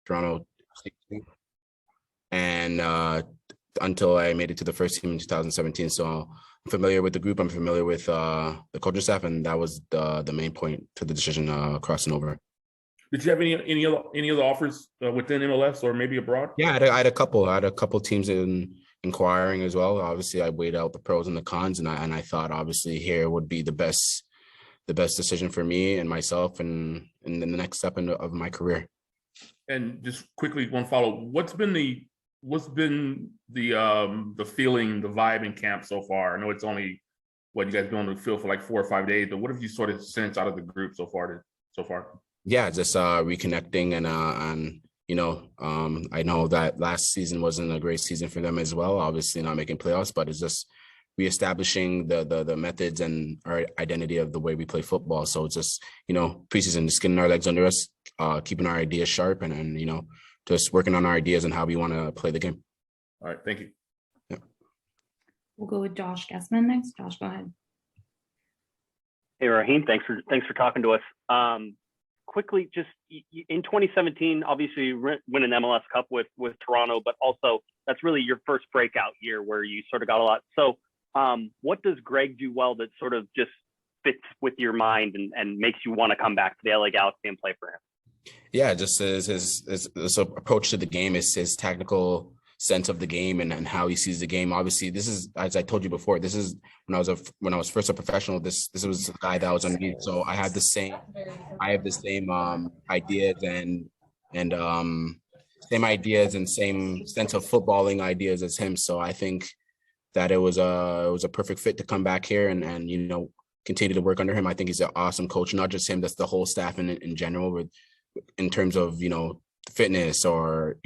Toronto, and until I made it to the first team in 2017. So I'm familiar with the group. I'm familiar with the coaching staff, and that was the main point to the decision crossing over. Did you have any other offers within MLS or maybe abroad? Yeah, I had a couple. I had a couple teams inquiring as well. Obviously, I weighed out the pros and the cons, and I thought obviously here would be the best decision for me and myself, and in the next step of my career. And just quickly, one follow. What's been the feeling, the vibe in camp so far? I know it's only what you guys been on the field for like 4 or 5 days, but what have you sort of sensed out of the group so far? Yeah, just reconnecting and I know that last season wasn't a great season for them as well. Obviously, not making playoffs, but it's just reestablishing the methods and our identity of the way we play football. So it's just preseason, just getting our legs under us, keeping our ideas sharp, and just working on our ideas and how we want to play the game. All right, thank you. Yeah. We'll go with Josh Guessman next. Josh, go ahead. Hey, Raheem, thanks for talking to us. Quickly, just in 2017, obviously you win an MLS Cup with Toronto, but also that's really your first breakout year where you sort of got a lot. So what does Greg do well that sort of just fits with your mind and makes you want to come back to the LA Galaxy and play for him? Yeah, just his approach to the game, his tactical sense of the game and how he sees the game. Obviously, this is, as I told you before, this is when I was first a professional. This was the guy that was underneath. So I have the same ideas and same ideas and same sense of footballing ideas as him. So I think that it was a perfect fit to come back here and continue to work under him. I think he's an awesome coach, not just him, that's the whole staff in general, in terms of fitness or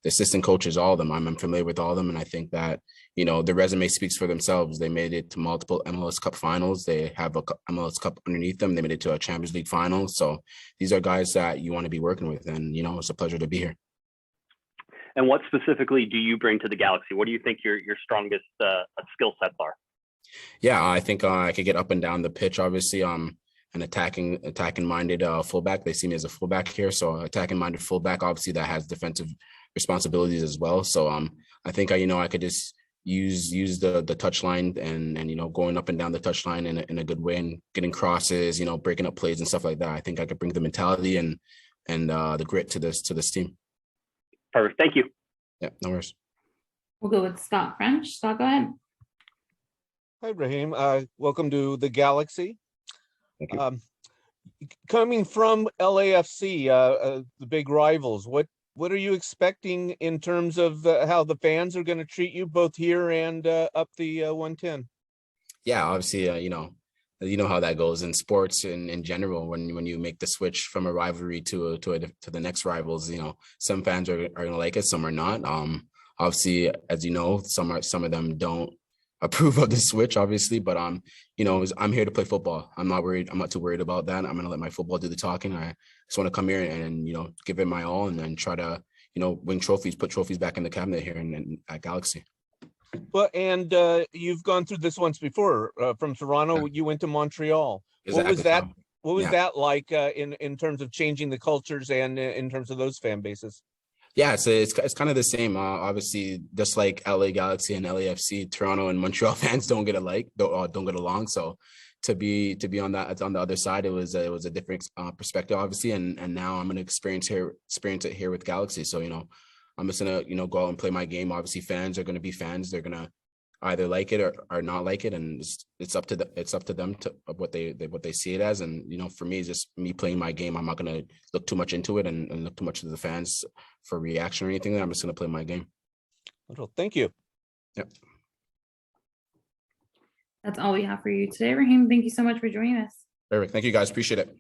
the assistant coaches, all of them. I'm familiar with all of them, and I think that the resume speaks for themselves. They made it to multiple MLS Cup finals. They have a MLS Cup underneath them. They made it to a Champions League final. So these are guys that you want to be working with, and it's a pleasure to be here. And what specifically do you bring to the Galaxy? What do you think your strongest skill sets are? Yeah, I think I could get up and down the pitch. Obviously, an attacking minded fullback. They see me as a fullback here, so attacking minded fullback. Obviously, that has defensive responsibilities as well. So I think I could just use the touch line and going up and down the touch line in a good way and getting crosses, breaking up plays and stuff like that. I think I could bring the mentality and the grit to this team. Perfect. Thank you. Yeah, no worries. We'll go with Scott French. Scott, go ahead. Hi, Raheem. Welcome to the Galaxy. Thank you. Coming from LAFC, the big rivals, what are you expecting in terms of how the fans are going to treat you both here and up the 110? Yeah, obviously, you know how that goes in sports in general. When you make the switch from a rivalry to the next rivals, some fans are going to like it, some are not. Obviously, as you know, some of them don't approve of the switch, obviously, but I'm here to play football. I'm not worried. I'm not too worried about that. I'm going to let my football do the talking. I just want to come here and give it my all and then try to win trophies, put trophies back in the cabinet here and at Galaxy. Well, and you've gone through this once before. From Toronto, you went to Montreal. Exactly. What was that like in terms of changing the cultures and in terms of those fan bases? Yeah, it's kind of the same. Obviously, just like LA Galaxy and LAFC, Toronto and Montreal fans don't get along. So to be on the other side, it was a different perspective, obviously. And now I'm gonna experience it here with Galaxy. So I'm just gonna go out and play my game. Obviously, fans are gonna be fans. They're gonna either like it or not like it, and it's up to them of what they see it as. And for me, it's just me playing my game. I'm not gonna look too much into it and look too much to the fans for reaction or anything. I'm just gonna play my game. Well, thank you. Yep. That's all we have for you today, Raheem. Thank you so much for joining us. Perfect. Thank you, guys. Appreciate it.